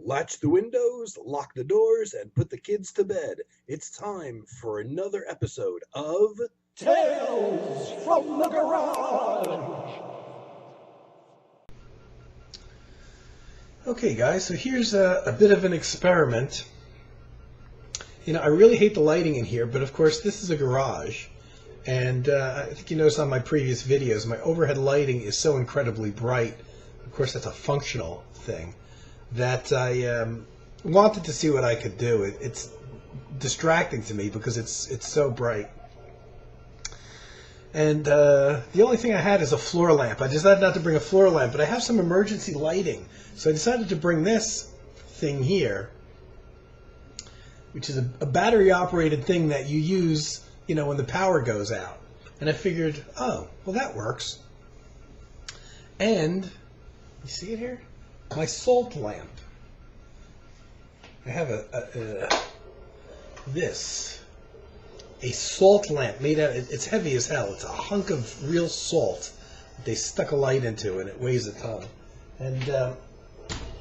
Latch the windows, lock the doors, and put the kids to bed. It's time for another episode of Tales from the Garage! Okay, guys, so here's a bit of an experiment. You know, I really hate the lighting in here, but of course this is a garage. And I think you noticed on my previous videos, my overhead lighting is so incredibly bright. Of course, that's a functional thing. That I wanted to see what I could do. It's distracting to me because it's so bright. And the only thing I had is a floor lamp. I decided not to bring a floor lamp, but I have some emergency lighting. So I decided to bring this thing here, which is a battery-operated thing that you use, you know, when the power goes out. And I figured, oh, well, that works. And, you see it here? My salt lamp. I have a salt lamp made out, it's heavy as hell. It's a hunk of real salt that they stuck a light into, and it weighs a ton. And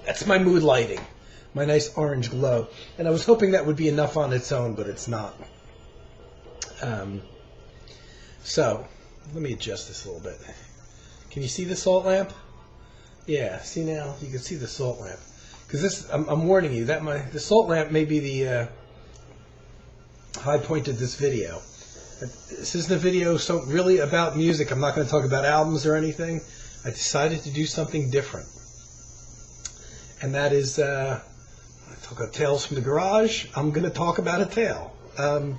that's my mood lighting, my nice orange glow. And I was hoping that would be enough on its own, but it's not. So, let me adjust this a little bit. Can you see the salt lamp? Yeah, see now? You can see the salt lamp. Because this, I'm warning you, that the salt lamp may be the high point of this video. This isn't a video really about music. I'm not going to talk about albums or anything. I decided to do something different. And that is, I talk about Tales from the Garage. I'm going to talk about a tale. And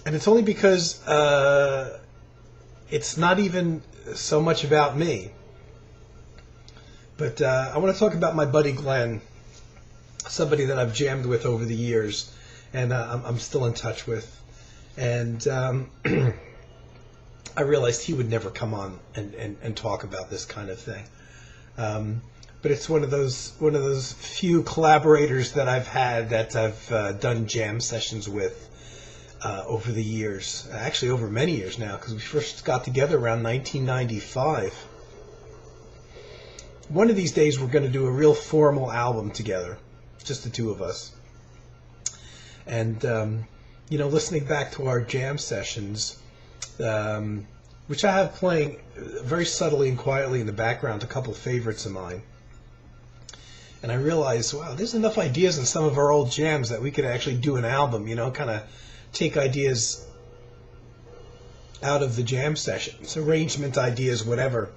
it's only because it's not even so much about me. But I want to talk about my buddy Glenn, somebody that I've jammed with over the years, and I'm still in touch with. And I realized he would never come on and talk about this kind of thing. But it's one of those few collaborators that I've had that I've done jam sessions with over the years. Actually, over many years now, because we first got together around 1995. One of these days, we're going to do a real formal album together, just the two of us. And, you know, listening back to our jam sessions, which I have playing very subtly and quietly in the background, a couple favorites of mine. And I realized, wow, there's enough ideas in some of our old jams that we could actually do an album, you know, kind of take ideas out of the jam sessions, arrangement ideas, whatever.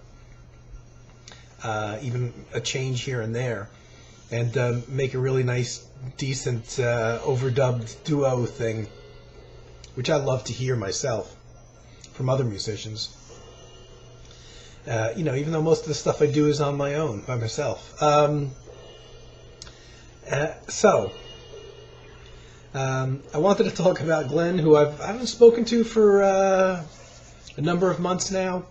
Even a change here and there, and make a really nice, decent, overdubbed duo thing, which I love to hear myself from other musicians. You know, even though most of the stuff I do is on my own, by myself. I wanted to talk about Glenn, who I haven't spoken to for a number of months now.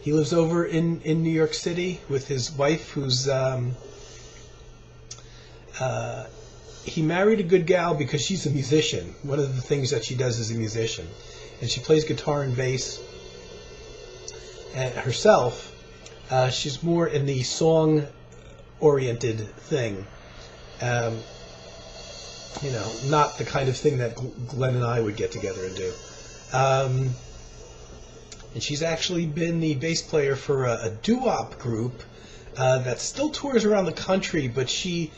He lives over in New York City with his wife, who's he married a good gal because she's a musician. One of the things that she does is a musician, and she plays guitar and bass. And herself, she's more in the song-oriented thing. You know, not the kind of thing that Glenn and I would get together and do. And she's actually been the bass player for a doo-wop group that still tours around the country, but she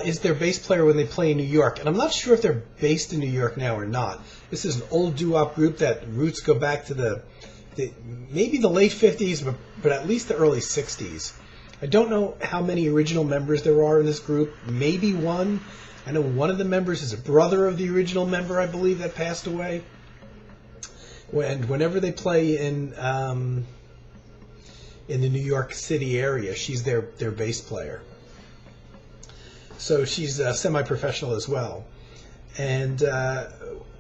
is their bass player when they play in New York. And I'm not sure if they're based in New York now or not. This is an old doo-wop group that roots go back to maybe the late 50s, but at least the early 60s. I don't know how many original members there are in this group. Maybe one. I know one of the members is a brother of the original member, I believe, that passed away. And whenever they play in the New York City area, she's their bass player. So she's semi-professional as well. And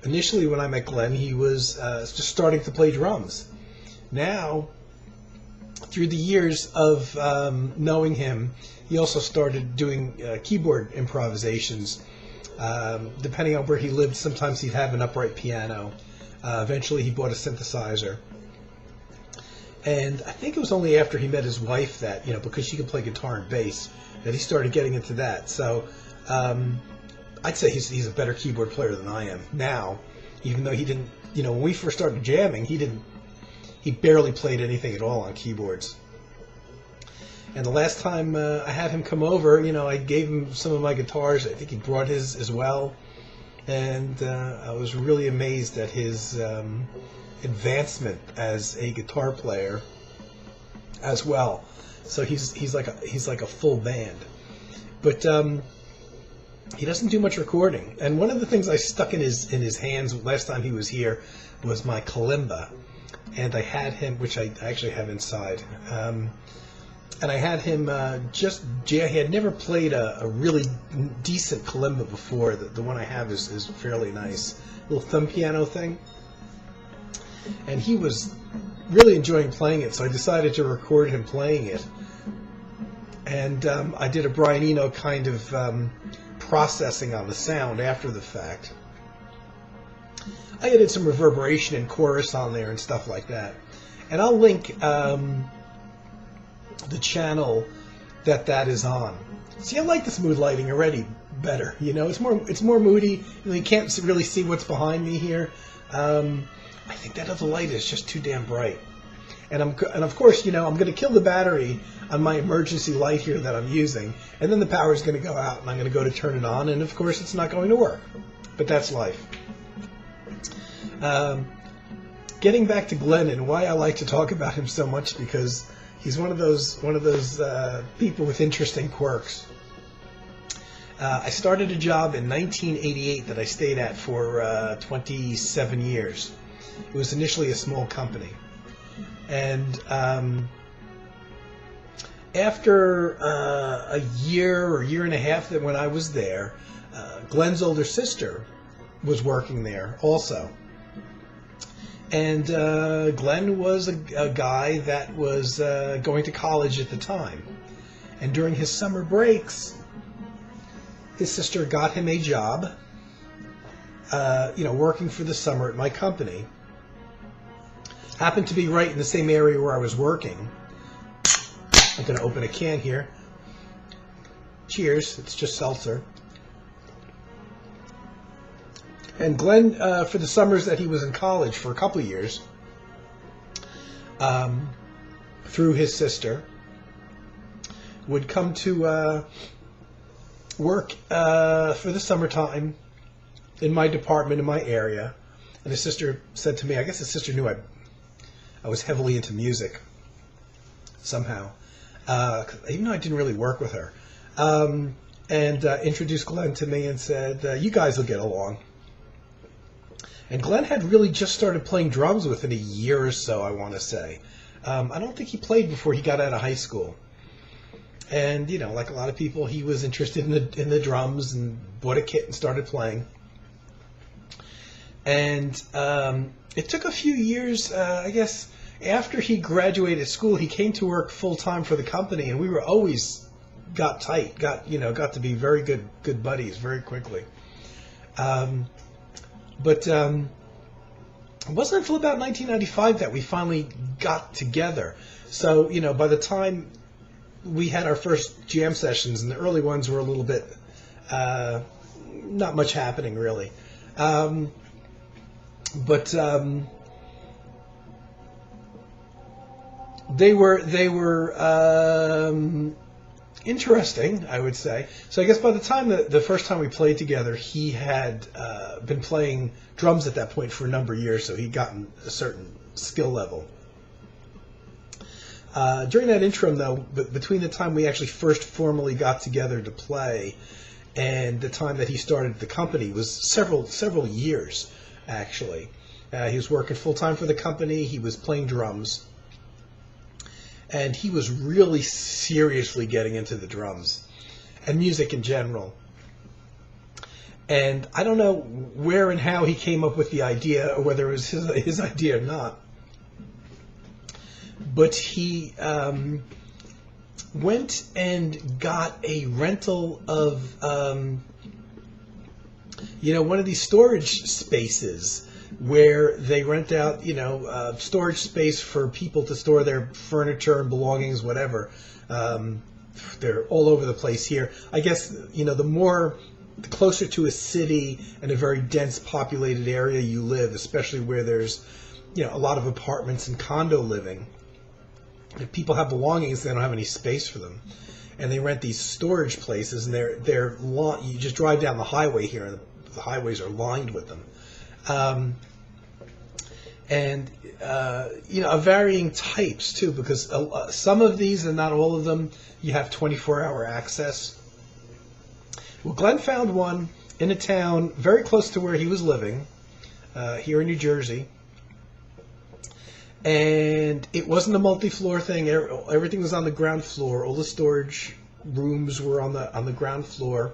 initially when I met Glenn, he was just starting to play drums. Now, through the years of knowing him, he also started doing keyboard improvisations. Depending on where he lived, sometimes he'd have an upright piano. Eventually he bought a synthesizer. And I think it was only after he met his wife that, because she could play guitar and bass, that he started getting into that. So I'd say he's a better keyboard player than I am now, even though he didn't, when we first started jamming, he barely played anything at all on keyboards. And the last time I had him come over, I gave him some of my guitars. I think he brought his as well. And I was really amazed at his advancement as a guitar player as well. So he's like a full band. But he doesn't do much recording. And one of the things I stuck in his hands last time he was here was my kalimba. And I had him, which I actually have inside. And I had him he had never played a really decent kalimba before. The one I have is fairly nice. Little thumb piano thing. And he was really enjoying playing it, so I decided to record him playing it. And I did a Brian Eno kind of processing on the sound after the fact. I added some reverberation and chorus on there and stuff like that. And I'll link the channel that is on. See, I like this mood lighting already better. It's more moody. You can't really see what's behind me here. I think that other light is just too damn bright. And of course, I'm going to kill the battery on my emergency light here that I'm using, and then the power is going to go out, and I'm going to go to turn it on, and of course, it's not going to work. But that's life. Getting back to Glenn and why I like to talk about him so much, because he's one of those people with interesting quirks. I started a job in 1988 that I stayed at for 27 years. It was initially a small company. And after a year or year and a half that when I was there, Glenn's older sister was working there also. And Glenn was a guy that was going to college at the time. And during his summer breaks, his sister got him a job, working for the summer at my company. Happened to be right in the same area where I was working. I'm going to open a can here. Cheers. It's just seltzer. And Glenn, for the summers that he was in college for a couple of years, through his sister, would come to work for the summertime in my department, in my area. And his sister said to me, I guess his sister knew I was heavily into music somehow, even though I didn't really work with her, and introduced Glenn to me and said, you guys will get along. And Glenn had really just started playing drums within a year or so, I want to say. I don't think he played before he got out of high school. And, like a lot of people, he was interested in the drums and bought a kit and started playing. And it took a few years, I guess, after he graduated school, he came to work full-time for the company, and we were always got tight, got to be very good buddies very quickly. But it wasn't until about 1995 that we finally got together. So, by the time we had our first jam sessions, and the early ones were a little bit, not much happening really. But they were interesting, I would say. So I guess by the time the first time we played together, he had been playing drums at that point for a number of years, so he'd gotten a certain skill level. During that interim, though, between the time we actually first formally got together to play and the time that he started the company was several years, actually. He was working full-time for the company. He was playing drums. And he was really seriously getting into the drums and music in general. And I don't know where and how he came up with the idea, or whether it was his idea or not. But he went and got a rental of, one of these storage spaces where they rent out, storage space for people to store their furniture and belongings, whatever. They're all over the place here. I guess, the closer to a city and a very dense populated area you live, especially where there's, a lot of apartments and condo living, if people have belongings, they don't have any space for them. And they rent these storage places, and you just drive down the highway here, and the highways are lined with them. Of varying types, too, because some of these, and not all of them, you have 24-hour access. Well, Glenn found one in a town very close to where he was living, here in New Jersey. And it wasn't a multi-floor thing. Everything was on the ground floor. All the storage rooms were on the ground floor,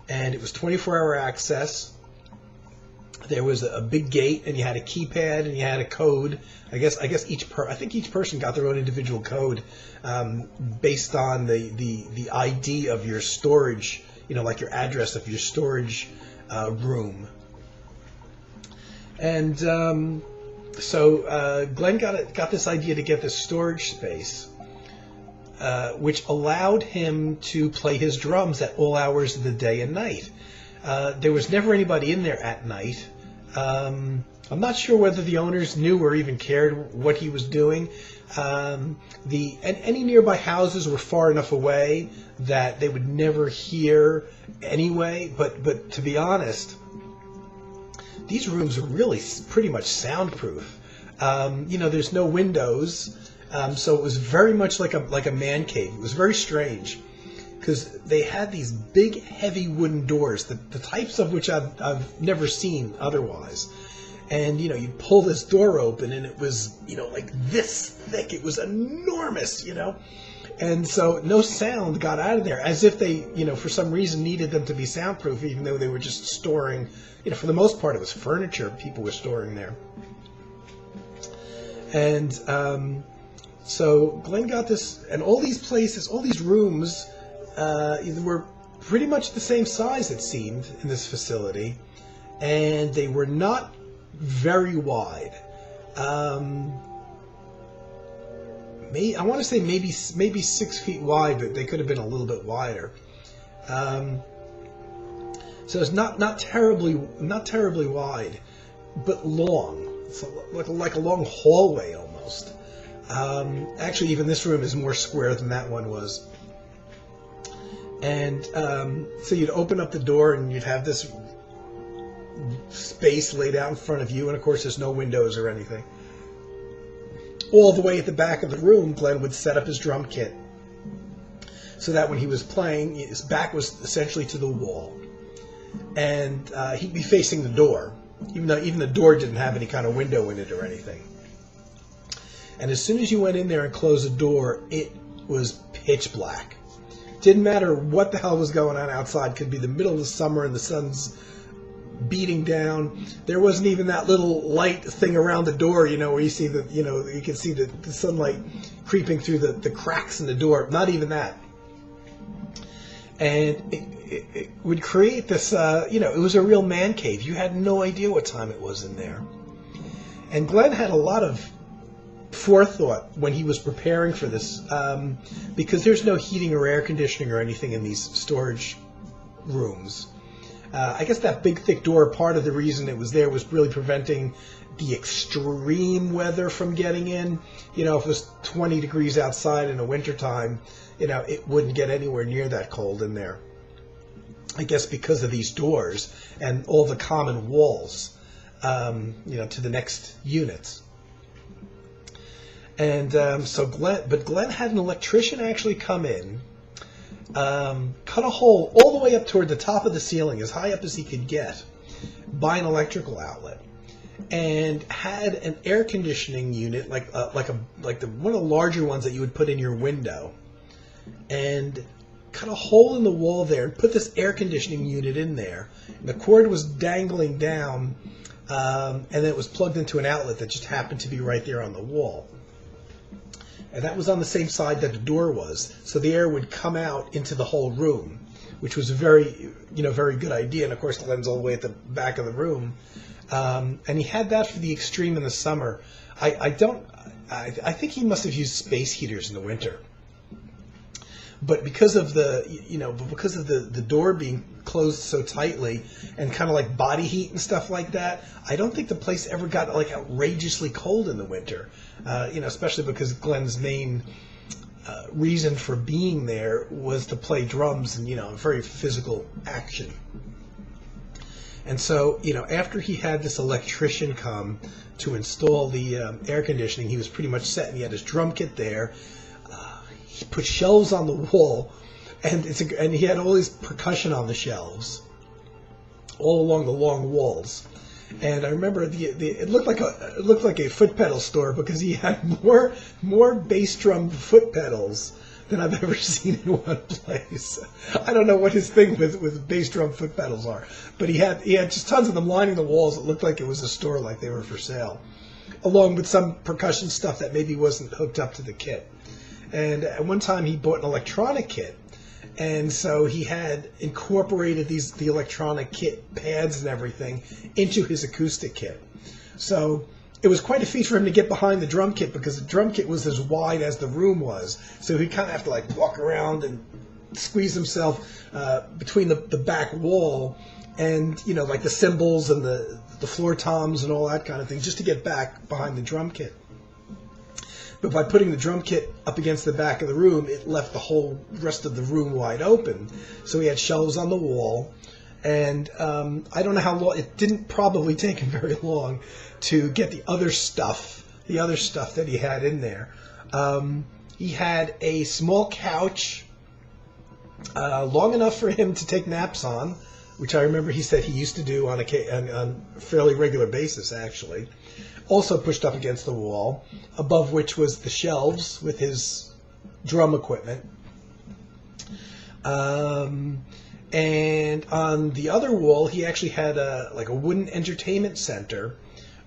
and it was 24-hour access. There was a big gate, and you had a keypad, and you had a code. I think each person got their own individual code, based on the ID of your storage. Like your address of your storage room. And so Glenn got this idea to get this storage space, which allowed him to play his drums at all hours of the day and night. There was never anybody in there at night. I'm not sure whether the owners knew or even cared what he was doing. Any nearby houses were far enough away that they would never hear anyway. But to be honest, these rooms are really pretty much soundproof. There's no windows, so it was very much like a man cave. It was very strange because they had these big, heavy wooden doors, the types of which I've never seen otherwise. And, you'd pull this door open, and it was, like this thick. It was enormous, And so no sound got out of there, as if they, for some reason needed them to be soundproof, even though they were just storing, for the most part it was furniture people were storing there. And so Glenn got this, and all these places, all these rooms were pretty much the same size, it seemed, in this facility. And they were not very wide. I want to say maybe 6 feet wide, but they could have been a little bit wider. So it's not terribly wide, but long. It's like a long hallway almost. Actually, even this room is more square than that one was. And so you'd open up the door, and you'd have this space laid out in front of you, and of course there's no windows or anything. All the way at the back of the room, Glenn would set up his drum kit so that when he was playing, his back was essentially to the wall, and he'd be facing the door, even though the door didn't have any kind of window in it or anything. And as soon as you went in there and closed the door, it was pitch black. Didn't matter what the hell was going on outside. Could be the middle of the summer and the sun's beating down. There wasn't even that little light thing around the door, where you see you can see the sunlight creeping through the cracks in the door. Not even that. And it would create this, it was a real man cave. You had no idea what time it was in there. And Glenn had a lot of forethought when he was preparing for this, because there's no heating or air conditioning or anything in these storage rooms. I guess that big thick door, part of the reason it was there was really preventing the extreme weather from getting in. If it was 20 degrees outside in the wintertime, it wouldn't get anywhere near that cold in there. I guess because of these doors and all the common walls, to the next units. And so Glenn had an electrician actually come in, cut a hole all the way up toward the top of the ceiling, as high up as he could get, by an electrical outlet, and had an air conditioning unit, like one of the larger ones that you would put in your window, and cut a hole in the wall there and put this air conditioning unit in there. And the cord was dangling down, and then it was plugged into an outlet that just happened to be right there on the wall. And that was on the same side that the door was, so the air would come out into the whole room. which was a very, very good idea. And of course, Glenn's all the way at the back of the room. And he had that for the extreme in the summer. I think he must have used space heaters in the winter. But because of the door being closed so tightly and kind of like body heat and stuff like that, I don't think the place ever got like outrageously cold in the winter. Especially because Glenn's main reason for being there was to play drums and very physical action. And so after he had this electrician come to install the air conditioning, he was pretty much set, and he had his drum kit there. He put shelves on the wall, and he had all his percussion on the shelves, all along the long walls. And I remember it looked like a foot pedal store, because he had more bass drum foot pedals than I've ever seen in one place. I don't know what his thing with bass drum foot pedals are, but he had just tons of them lining the walls. It looked like it was a store, like they were for sale, along with some percussion stuff that maybe wasn't hooked up to the kit. And at one time he bought an electronic kit, and so he had incorporated the electronic kit pads and everything into his acoustic kit. So it was quite a feat for him to get behind the drum kit, because the drum kit was as wide as the room was. So he'd kind of have to like walk around and squeeze himself between the back wall and like the cymbals and the floor toms and all that kind of thing, just to get back behind the drum kit. But by putting the drum kit up against the back of the room, it left the whole rest of the room wide open. So he had shelves on the wall, and I don't know how long. It didn't probably take him very long to get the other stuff that he had in there. He had a small couch, long enough for him to take naps on, which I remember he said he used to do on a fairly regular basis, actually. Also pushed up against the wall, above which was the shelves with his drum equipment. And on the other wall, he actually had a wooden entertainment center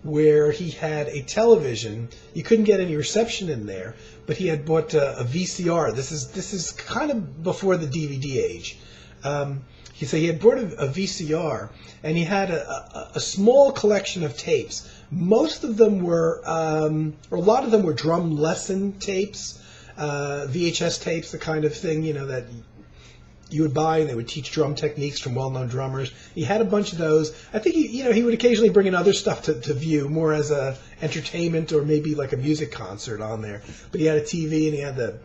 where he had a television. You couldn't get any reception in there, but he had bought a VCR. This is kind of before the DVD age. He said he had bought a VCR, and he had a small collection of tapes. Most of them were, or a lot of them were drum lesson tapes, VHS tapes, the kind of thing, that you would buy, and they would teach drum techniques from well-known drummers. He had a bunch of those. I think he would occasionally bring in other stuff to view, more as a entertainment or maybe like a music concert on there. But he had a TV, and he had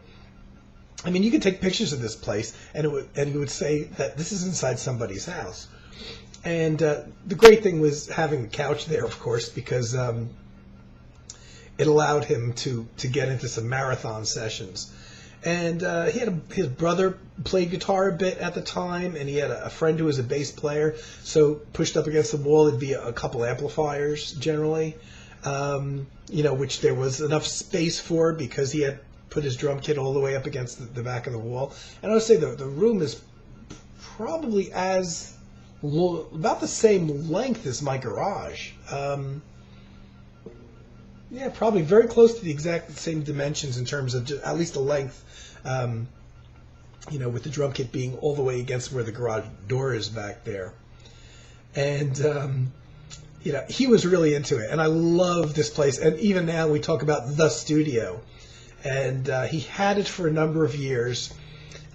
you could take pictures of this place, and he would say that this is inside somebody's house. And the great thing was having the couch there, of course, because it allowed him to get into some marathon sessions. And his brother played guitar a bit at the time, and he had a friend who was a bass player. So pushed up against the wall, it'd be a couple amplifiers generally, which there was enough space for, because he had put his drum kit all the way up against the back of the wall. And I would say the room is probably about the same length as my garage. Probably very close to the exact same dimensions in terms of at least the length, with the drum kit being all the way against where the garage door is back there. And, he was really into it. And I love this place. And even now we talk about the studio. And he had it for a number of years,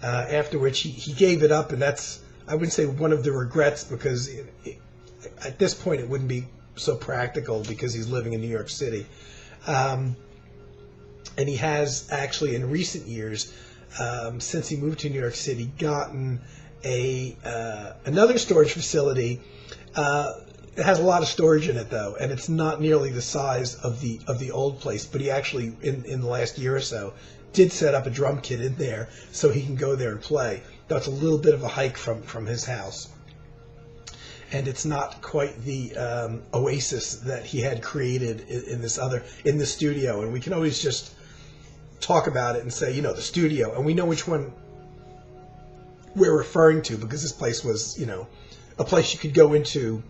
after which he gave it up. And that's, I wouldn't say one of the regrets, because at this point it wouldn't be so practical, because he's living in New York City. And he has actually in recent years, since he moved to New York City, gotten another storage facility. It has a lot of storage in it, though, and it's not nearly the size of the old place. But he actually, in the last year or so, did set up a drum kit in there so he can go there and play. That's a little bit of a hike from his house. And it's not quite the oasis that he had created in the studio. And we can always just talk about it and say, the studio, and we know which one we're referring to, because this place was, a place you could go into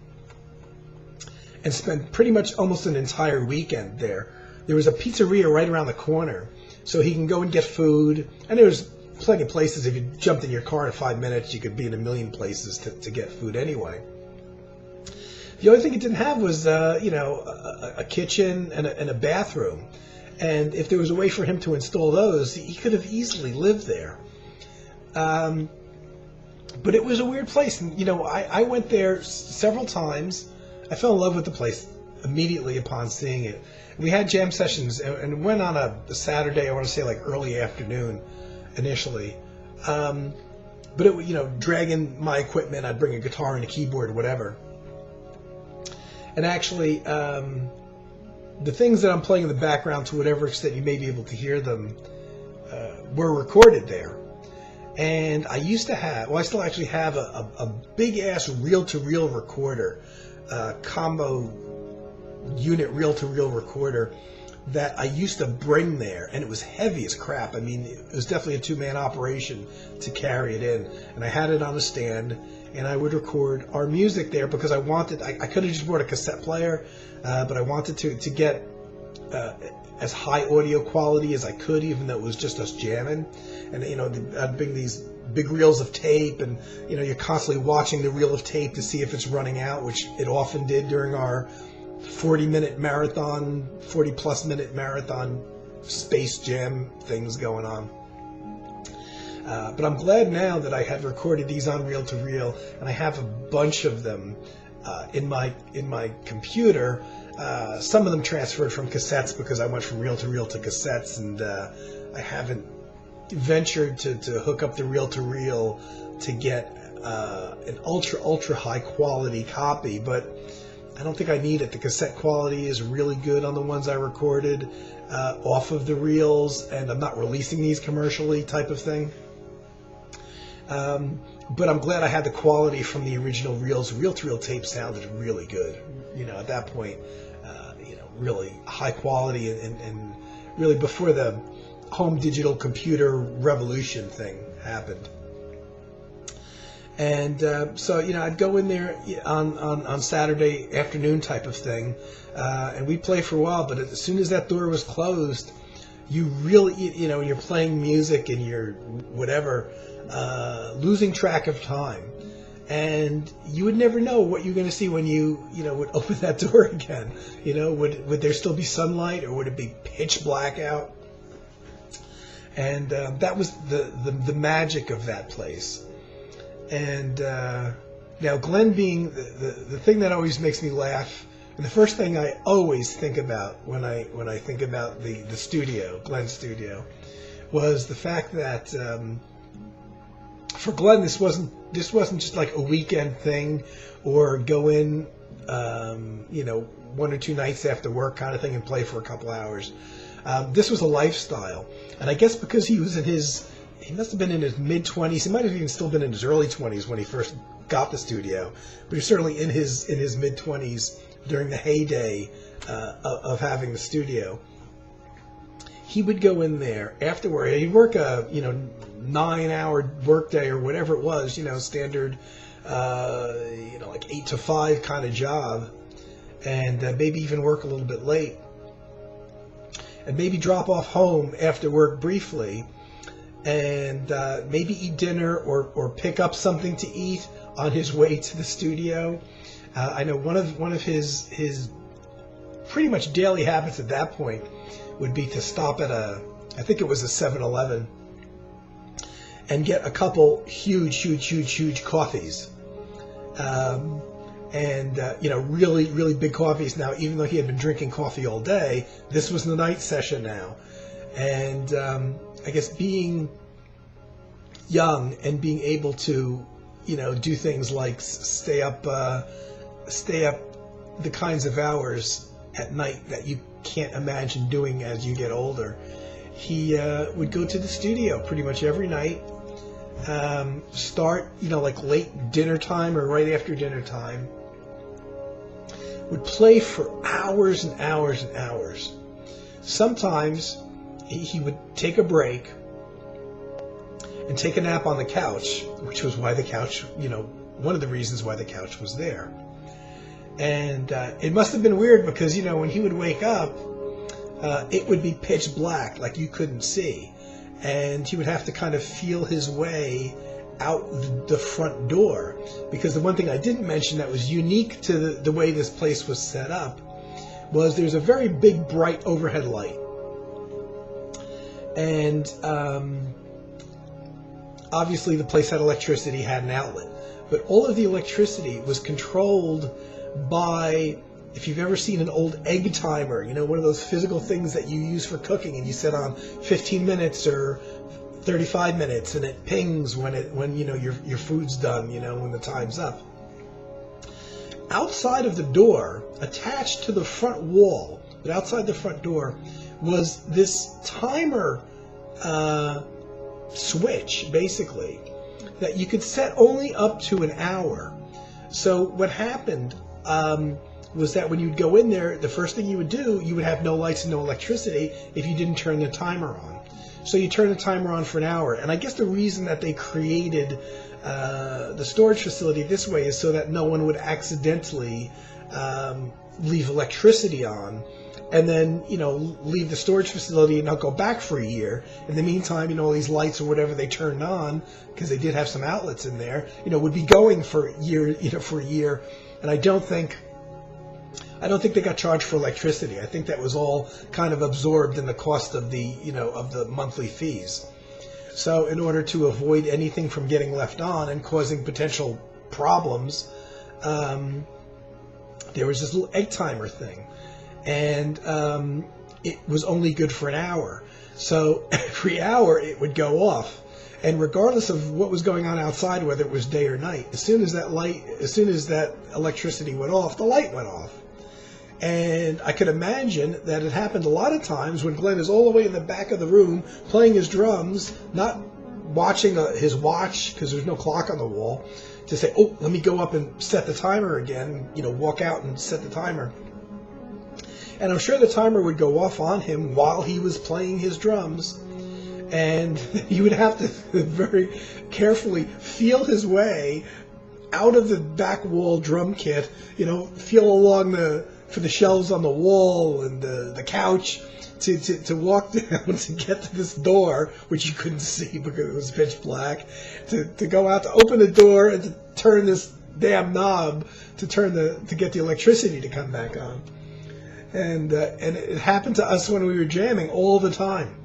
and spend pretty much almost an entire weekend there. There was a pizzeria right around the corner, so he can go and get food. And there was plenty of places. If you jumped in your car in 5 minutes, you could be in a million places to get food anyway. The only thing it didn't have was, a kitchen and a bathroom. And if there was a way for him to install those, he could have easily lived there. But it was a weird place. And, I went there several times. I fell in love with the place immediately upon seeing it. We had jam sessions and went on a Saturday, I want to say like early afternoon initially. But it, dragging my equipment, I'd bring a guitar and a keyboard or whatever. And actually, the things that I'm playing in the background, to whatever extent you may be able to hear them, were recorded there. And I used to have, I still actually have a big-ass reel-to-reel recorder, combo unit reel-to-reel recorder that I used to bring there, and it was heavy as crap. I mean, it was definitely a two-man operation to carry it in. And I had it on a stand, and I would record our music there because I could have just bought a cassette player, but I wanted to get as high audio quality as I could, even though it was just us jamming. And, I'd bring these big reels of tape, and, you're constantly watching the reel of tape to see if it's running out, which it often did during our 40-minute marathon, 40-plus minute marathon space jam things going on. But I'm glad now that I had recorded these on reel-to-reel, and I have a bunch of them in my computer. Some of them transferred from cassettes because I went from reel-to-reel to cassettes, and I haven't ventured to hook up the reel-to-reel to get an ultra high quality copy, but I don't think I need it. The cassette quality is really good on the ones I recorded off of the reels, and I'm not releasing these commercially type of thing. But I'm glad I had the quality from the original reels. Reel-to-reel tape sounded really good. At that point, really high quality, and really before the home digital computer revolution thing happened. And so, I'd go in there on Saturday afternoon type of thing, and we'd play for a while. But as soon as that door was closed, you really, you're playing music and you're whatever, losing track of time. And you would never know what you're going to see when you would open that door again. Would there still be sunlight, or would it be pitch black out? And that was the magic of that place. And now Glenn being the thing that always makes me laugh, and the first thing I always think about when I think about the studio, Glenn's studio, was the fact that for Glenn this wasn't just like a weekend thing, or go in 1 or 2 nights after work kind of thing and play for a couple hours. This was a lifestyle, and I guess because he must have been in his mid-20s. He might have even still been in his early 20s when he first got the studio, but he's certainly in his mid-20s during the heyday of having the studio. He would go in there after work. He'd work a 9-hour workday or whatever it was, standard like 8 to 5 kind of job, and maybe even work a little bit late, and maybe drop off home after work briefly, and maybe eat dinner or pick up something to eat on his way to the studio. I know one of his pretty much daily habits at that point would be to stop at I think it was a 7-Eleven, and get a couple huge coffees. Really, really big coffees. Now, even though he had been drinking coffee all day, this was the night session now. And I guess being young and being able to, do things like stay up the kinds of hours at night that you can't imagine doing as you get older, he would go to the studio pretty much every night. Start, like late dinner time or right after dinner time. Would play for hours and hours and hours. Sometimes he would take a break and take a nap on the couch, which was why the couch, one of the reasons why the couch was there. And it must have been weird because, when he would wake up, it would be pitch black, like you couldn't see. and he would have to kind of feel his way out the front door. Because the one thing I didn't mention that was unique to the way this place was set up was there's a very big bright overhead light. And obviously the place had electricity, had an outlet. But all of the electricity was controlled by, if you've ever seen an old egg timer, you know, one of those physical things that you use for cooking, and you set on 15 minutes or 35 minutes, and it pings when you know your food's done, you know, when the time's up. Outside of the door, attached to the front wall, but outside the front door, was this timer switch, basically, that you could set only up to an hour. So what happened was that when you'd go in there, the first thing you would do, you would have no lights and no electricity if you didn't turn the timer on. So you turn the timer on for an hour. And I guess the reason that they created the storage facility this way is so that no one would accidentally leave electricity on and then, you know, leave the storage facility and not go back for a year. In the meantime, you know, all these lights or whatever they turned on, because they did have some outlets in there, you know, would be going for a year, And I don't think they got charged for electricity. I think that was all kind of absorbed in the cost of the, you know, of the monthly fees. So in order to avoid anything from getting left on and causing potential problems, there was this little egg timer thing. And it was only good for an hour. So every hour it would go off. And regardless of what was going on outside, whether it was day or night, as soon as that electricity went off, the light went off. And I could imagine that it happened a lot of times when Glenn is all the way in the back of the room playing his drums, not watching his watch because there's no clock on the wall, to say, oh, let me go up and set the timer again, you know, walk out and set the timer. And I'm sure the timer would go off on him while he was playing his drums. And he would have to very carefully feel his way out of the back wall drum kit, you know, feel along for the shelves on the wall and the couch to walk down to get to this door, which you couldn't see because it was pitch black, to go out to open the door and to turn this damn knob to get the electricity to come back on. And it happened to us when we were jamming all the time.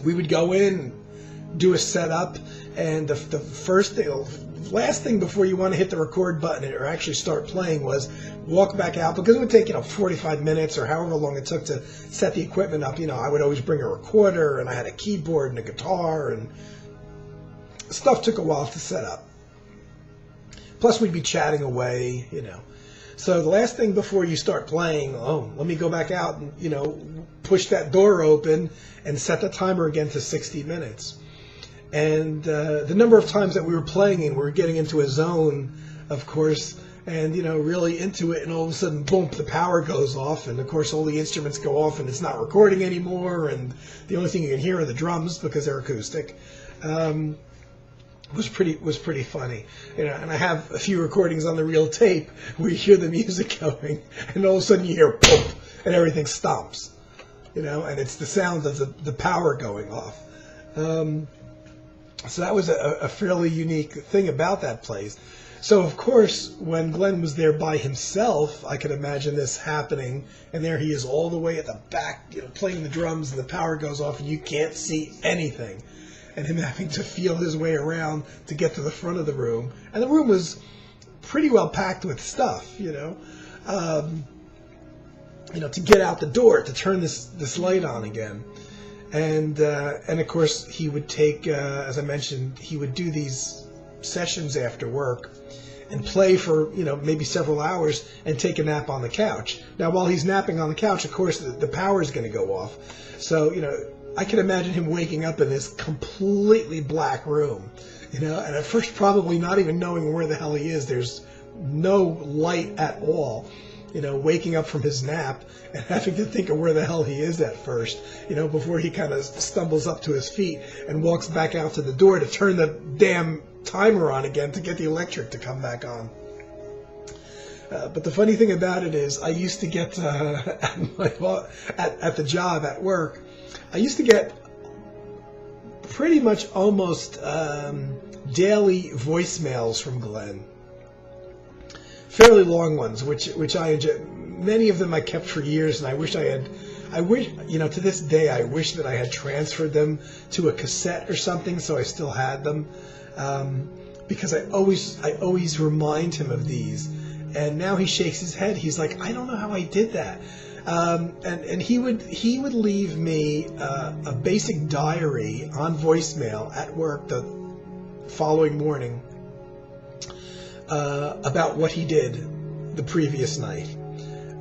We would go in, do a setup, and the last thing before you want to hit the record button or actually start playing was walk back out, because it would take, 45 minutes or however long it took to set the equipment up. I would always bring a recorder, and I had a keyboard and a guitar, and stuff took a while to set up. Plus, we'd be chatting away, So the last thing before you start playing, let me go back out and, push that door open and set the timer again to 60 minutes. And the number of times that we were playing and we were getting into a zone, of course, and, really into it, and all of a sudden, boom, the power goes off, and of course all the instruments go off and it's not recording anymore, and the only thing you can hear are the drums because they're acoustic. Was pretty funny, and I have a few recordings on the reel tape where you hear the music going, and all of a sudden you hear boom, and everything stops, and it's the sound of the power going off. So that was a fairly unique thing about that place. So of course, when Glenn was there by himself, I could imagine this happening, and there he is all the way at the back, playing the drums, and the power goes off, and you can't see anything. And him having to feel his way around to get to the front of the room. And the room was pretty well packed with stuff, to get out the door, to turn this light on again. And of course, he would take, as I mentioned, he would do these sessions after work and play for, maybe several hours and take a nap on the couch. Now, while he's napping on the couch, of course, the power is going to go off. So, I can imagine him waking up in this completely black room, and at first probably not even knowing where the hell he is. There's no light at all, waking up from his nap and having to think of where the hell he is at first, before he kind of stumbles up to his feet and walks back out to the door to turn the damn timer on again to get the electric to come back on. But the funny thing about it is I used to get, at the job at work, I used to get pretty much almost daily voicemails from Glenn. Fairly long ones, which I enjoy. Many of them I kept for years, and I wish, to this day, I wish that I had transferred them to a cassette or something, so I still had them, because I always remind him of these. And now he shakes his head. He's like, I don't know how I did that. And he would leave me a basic diary on voicemail at work the following morning about what he did the previous night.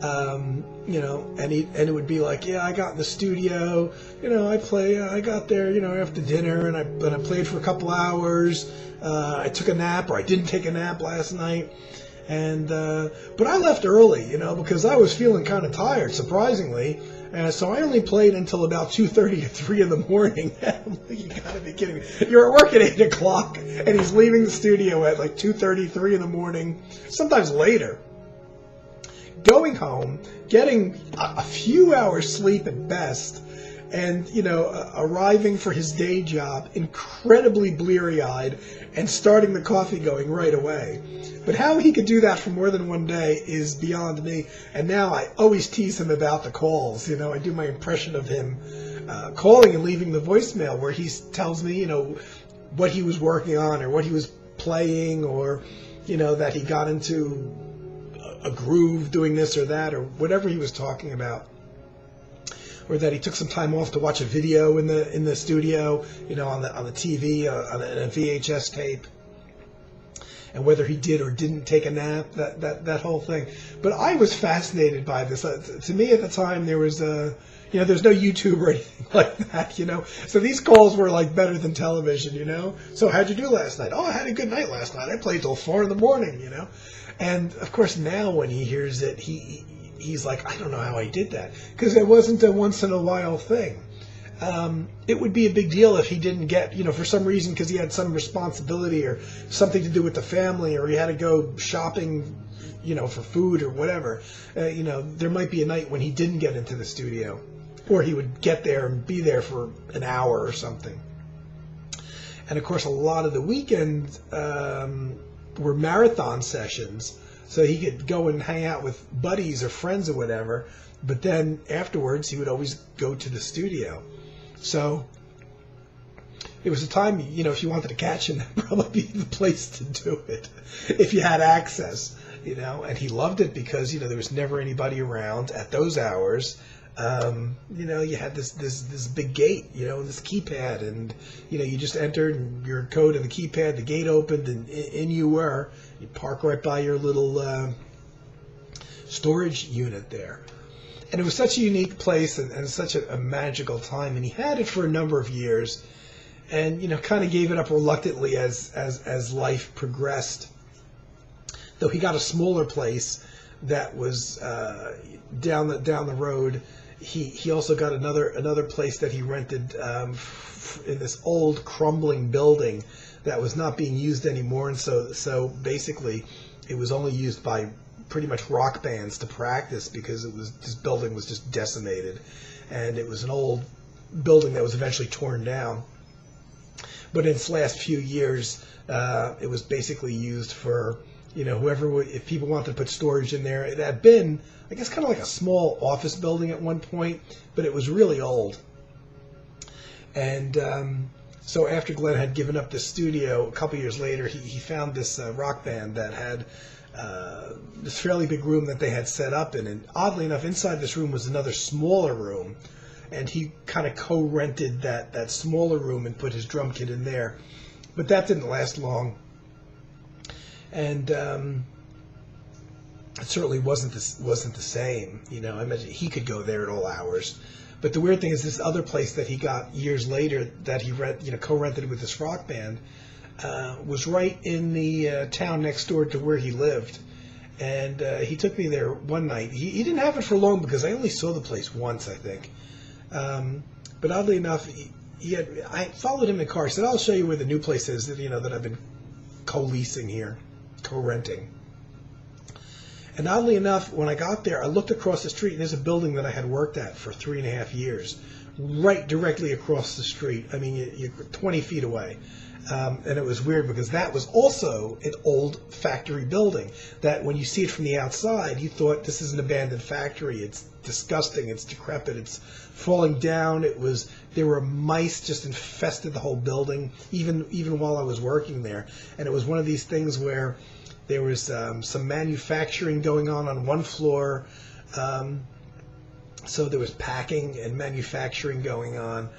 And it would be like, yeah, I got in the studio, I got there, after dinner, and I played for a couple hours. I took a nap, or I didn't take a nap last night. But I left early, because I was feeling kind of tired, surprisingly. So I only played until about 2:30 or 3 in the morning. I'm like, you gotta be kidding me. You're at work at 8 o'clock, and he's leaving the studio at like 2:30, 3 in the morning, sometimes later. Going home, getting a few hours sleep at best, and, arriving for his day job incredibly bleary-eyed and starting the coffee going right away. But how he could do that for more than one day is beyond me. And now I always tease him about the calls. I do my impression of him calling and leaving the voicemail where he tells me, what he was working on or what he was playing, or, that he got into a groove doing this or that, or whatever he was talking about. Or that he took some time off to watch a video in the studio, on the TV, on a VHS tape, and whether he did or didn't take a nap, that whole thing. But I was fascinated by this. To me at the time, there was there's no YouTube or anything like that, So these calls were like better than television, So how'd you do last night? Oh, I had a good night last night. I played till 4 in the morning, And of course now when he hears it, he's like, I don't know how I did that, because it wasn't a once in a while thing. It would be a big deal if he didn't get, for some reason, because he had some responsibility or something to do with the family, or he had to go shopping, for food or whatever. There might be a night when he didn't get into the studio, or he would get there and be there for an hour or something. And of course, a lot of the weekends were marathon sessions. So he could go and hang out with buddies or friends or whatever, but then afterwards he would always go to the studio. So it was a time, if you wanted to catch him, that would probably be the place to do it, if you had access, And he loved it because, there was never anybody around at those hours. You had this big gate, this keypad, and, you just entered your code in the keypad, the gate opened, and in you were. You park right by your little storage unit there. And it was such a unique place and such a magical time. And he had it for a number of years and, kind of gave it up reluctantly as life progressed. Though he got a smaller place that was down the road. He also got another place that he rented in this old crumbling building that was not being used anymore, and so basically it was only used by pretty much rock bands to practice, because this building was just decimated, and it was an old building that was eventually torn down. But in its last few years, it was basically used for if people wanted to put storage in there. It had been, I guess, kind of like a small office building at one point, but it was really old. And so after Glenn had given up the studio, a couple years later, he found this rock band that had this fairly big room that they had set up in. And oddly enough, inside this room was another smaller room. And he kind of co-rented that smaller room and put his drum kit in there. But that didn't last long. And it certainly wasn't the same. I imagine he could go there at all hours. But the weird thing is, this other place that he got years later that he co-rented with this rock band was right in the town next door to where he lived. And he took me there one night. He didn't have it for long because I only saw the place once, I think. But oddly enough, I followed him in the car. He said, I'll show you where the new place is that I've been co-leasing here, co-renting. And oddly enough, when I got there, I looked across the street, and there's a building that I had worked at for 3.5 years, right directly across the street. I mean, you're 20 feet away. And it was weird because that was also an old factory building that when you see it from the outside, you thought this is an abandoned factory. It's disgusting. It's decrepit. It's falling down. There were mice just infested the whole building, even while I was working there. And it was one of these things where there was some manufacturing going on one floor. So there was packing and manufacturing going on.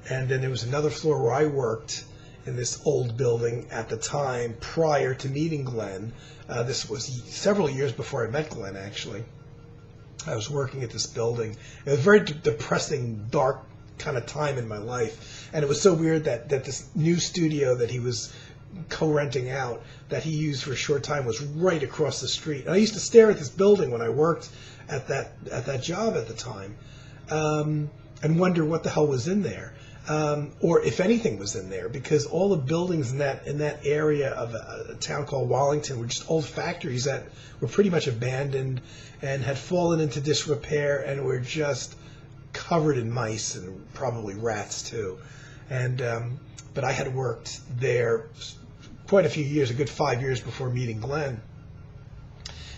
And then there was another floor where I worked in this old building at the time prior to meeting Glenn. This was several years before I met Glenn, actually. I was working at this building. It was a very depressing, dark kind of time in my life. And it was so weird that this new studio that he was co-renting out, that he used for a short time, was right across the street. And I used to stare at this building when I worked at that job at the time, and wonder what the hell was in there. Or if anything was in there, because all the buildings in that area of a town called Wallington were just old factories that were pretty much abandoned and had fallen into disrepair and were just covered in mice and probably rats too. And but I had worked there quite a few years, a good 5 years before meeting Glenn.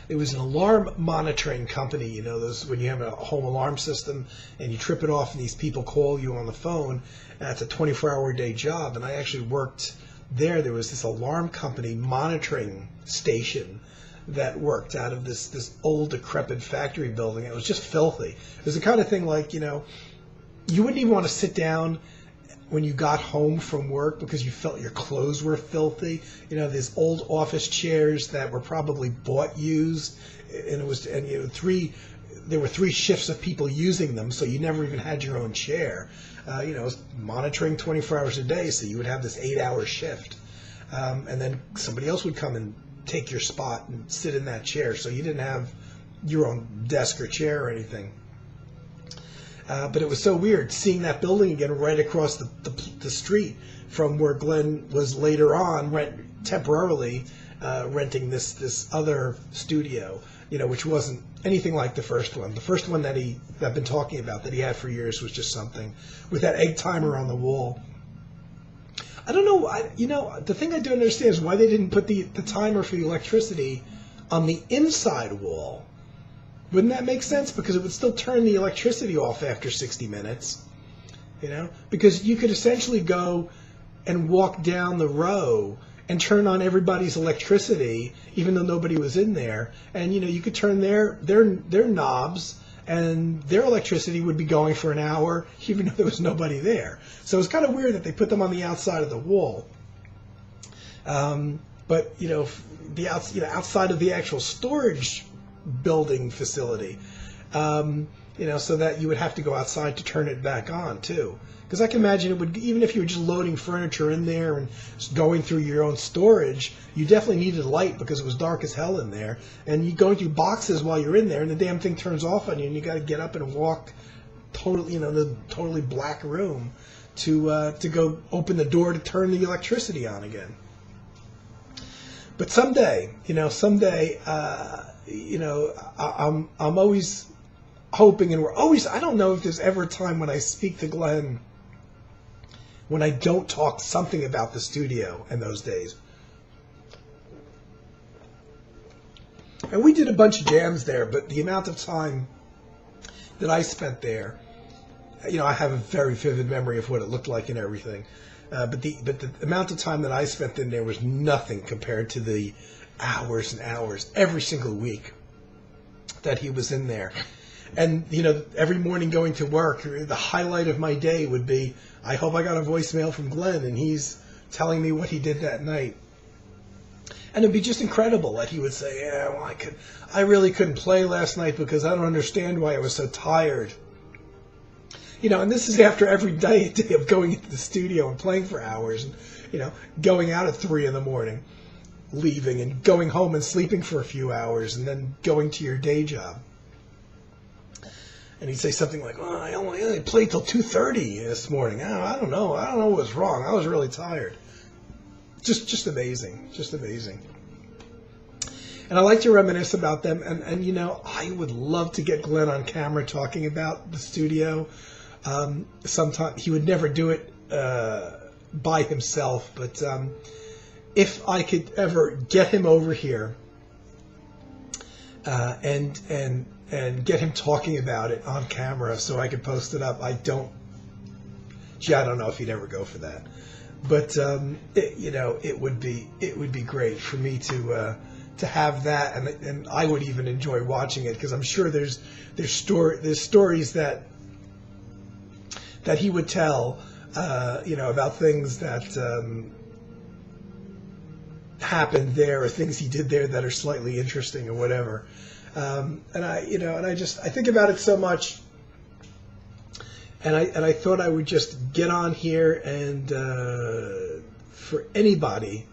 It was an alarm monitoring company, you know, those when you have a home alarm system and you trip it off and these people call you on the phone. It's a 24-hour-a-day job, and I actually worked there. There was this alarm company monitoring station that worked out of this old decrepit factory building. It was just filthy. It was the kind of thing like, you know, you wouldn't even want to sit down when you got home from work because you felt your clothes were filthy. You know, these old office chairs that were probably bought used, and there were 3 shifts of people using them, so you never even had your own chair. You know, it was monitoring 24 hours a day, so you would have this 8-hour shift, and then somebody else would come and take your spot and sit in that chair, so you didn't have your own desk or chair or anything. But it was so weird seeing that building again right across the street from where Glenn was later on temporarily renting this other studio, you know, which wasn't anything like the first one. The first one that I've been talking about that he had for years was just something with that egg timer on the wall. I don't know. The thing I don't understand is why they didn't put the timer for the electricity on the inside wall. Wouldn't that make sense? Because it would still turn the electricity off after 60 minutes, you know? Because you could essentially go and walk down the row and turn on everybody's electricity, even though nobody was in there. And, you know, you could turn their knobs, and their electricity would be going for an hour, even though there was nobody there. So it's kind of weird that they put them on the outside of the wall. But, you know, outside of the actual storage building facility, you know, so that you would have to go outside to turn it back on too. Because I can imagine it would, even if you were just loading furniture in there and just going through your own storage, you definitely needed light because it was dark as hell in there. And you're going through boxes while you're in there, and the damn thing turns off on you, and you got to get up and walk totally, you know, the totally black room to go open the door to turn the electricity on again. But someday, you know, I'm always hoping, and I don't know if there's ever a time when I speak to Glenn when I don't talk something about the studio in those days. And we did a bunch of jams there, but the amount of time that I spent there, you know, I have a very vivid memory of what it looked like and everything. But the amount of time that I spent in there was nothing compared to the hours and hours every single week that he was in there. And, you know, every morning going to work, the highlight of my day would be, I hope I got a voicemail from Glenn and he's telling me what he did that night. And it'd be just incredible that he would say, yeah, well, I really couldn't play last night because I don't understand why I was so tired. You know, and this is after every day of going into the studio and playing for hours and, you know, going out at 3 a.m, leaving and going home and sleeping for a few hours and then going to your day job. And he'd say something like, oh, I only played till 2:30 this morning. I don't know what was wrong. I was really tired. Just amazing. Just amazing. And I like to reminisce about them. And you know, I would love to get Glenn on camera talking about the studio. Sometimes he would never do it by himself, but if I could ever get him over here and get him talking about it on camera so I could post it up, I don't know if he'd ever go for that. But it would be great for me to have that, and I would even enjoy watching it, because I'm sure there's stories that he would tell, about things that happened there, or things he did there that are slightly interesting or whatever. And I think about it so much. And I thought I would just get on here and for anybody,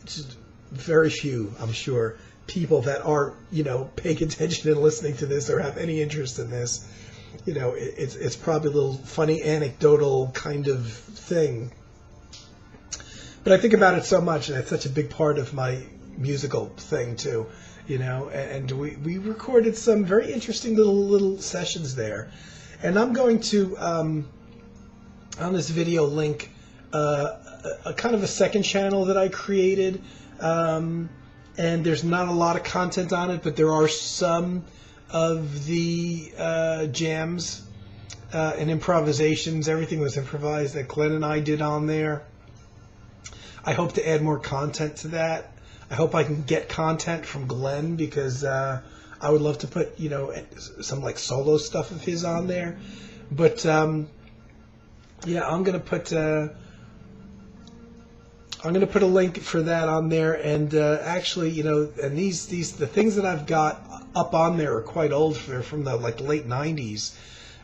just very few, I'm sure, people that are paying attention and listening to this or have any interest in this, it's probably a little funny anecdotal kind of thing. But I think about it so much, and it's such a big part of my musical thing too, And we recorded some very interesting little sessions there. And I'm going to, on this video, link a kind of a second channel that I created. And there's not a lot of content on it, but there are some of the jams and improvisations. Everything was improvised that Glenn and I did on there. I hope to add more content to that. I hope I can get content from Glenn, because I would love to put, some like solo stuff of his on there. But I'm gonna put a link for that on there. And actually, and the things that I've got up on there are quite old. They're from the late '90s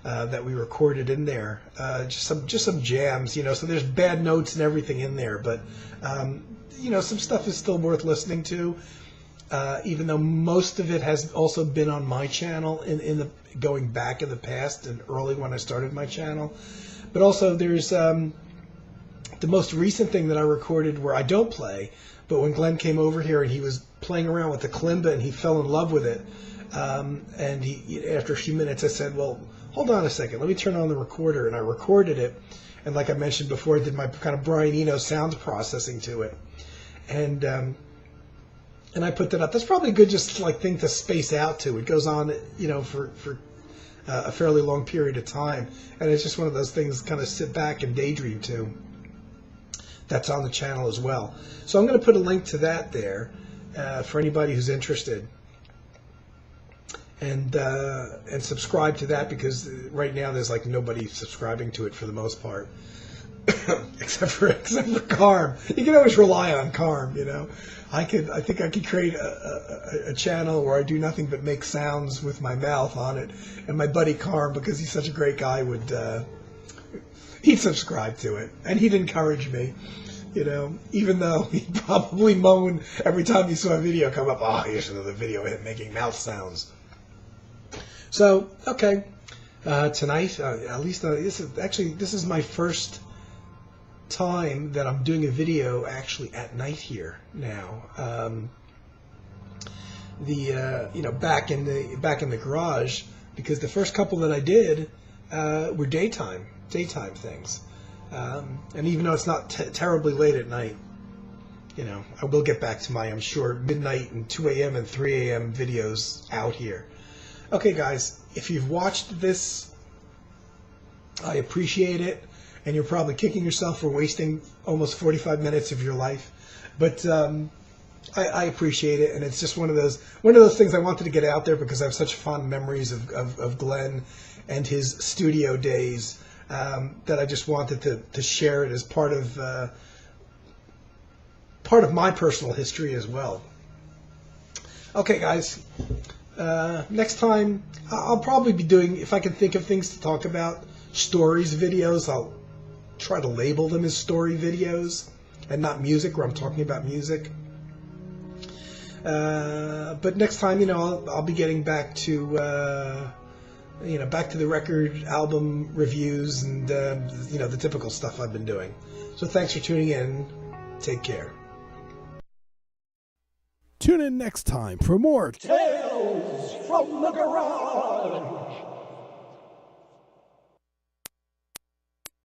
that we recorded in there. Just some jams, So there's bad notes and everything in there, but some stuff is still worth listening to. Even though most of it has also been on my channel in the going back in the past and early when I started my channel. But also there's the most recent thing that I recorded where I don't play, but when Glenn came over here and he was playing around with the kalimba and he fell in love with it, and he after a few minutes I said, well, hold on a second, let me turn on the recorder, and I recorded it, and like I mentioned before, I did my kind of Brian Eno sound processing to it, and I put that up. That's probably a good thing to space out to. It goes on, for a fairly long period of time, and it's just one of those things kind of sit back and daydream to. That's on the channel as well. So I'm going to put a link to that there for anybody who's interested, and subscribe to that, because right now there's nobody subscribing to it for the most part. except for Carm. You can always rely on Carm, I think I could create a channel where I do nothing but make sounds with my mouth on it, and my buddy Carm, because he's such a great guy, he'd subscribe to it, and he'd encourage me, even though he'd probably moan every time he saw a video come up, oh, here's another video of him making mouth sounds. So, okay, tonight, at least this is my first time that I'm doing a video actually at night here now. Back in the garage, because the first couple that I did were daytime things, and even though it's not terribly late at night, I will get back to my, I'm sure, midnight and 2 a.m. and 3 a.m. videos out here. Okay, guys, if you've watched this, I appreciate it. And you're probably kicking yourself for wasting almost 45 minutes of your life, but I appreciate it, and it's just one of those things I wanted to get out there, because I have such fond memories of Glenn and his studio days, that I just wanted to share it as part of my personal history as well. Okay, guys. Next time I'll probably be doing, if I can think of things to talk about, stories videos. I'll try to label them as story videos and not music, where I'm talking about music. But next time, I'll be getting back to the record album reviews and the typical stuff I've been doing. So thanks for tuning in. Take care. Tune in next time for more Tales from the Garage.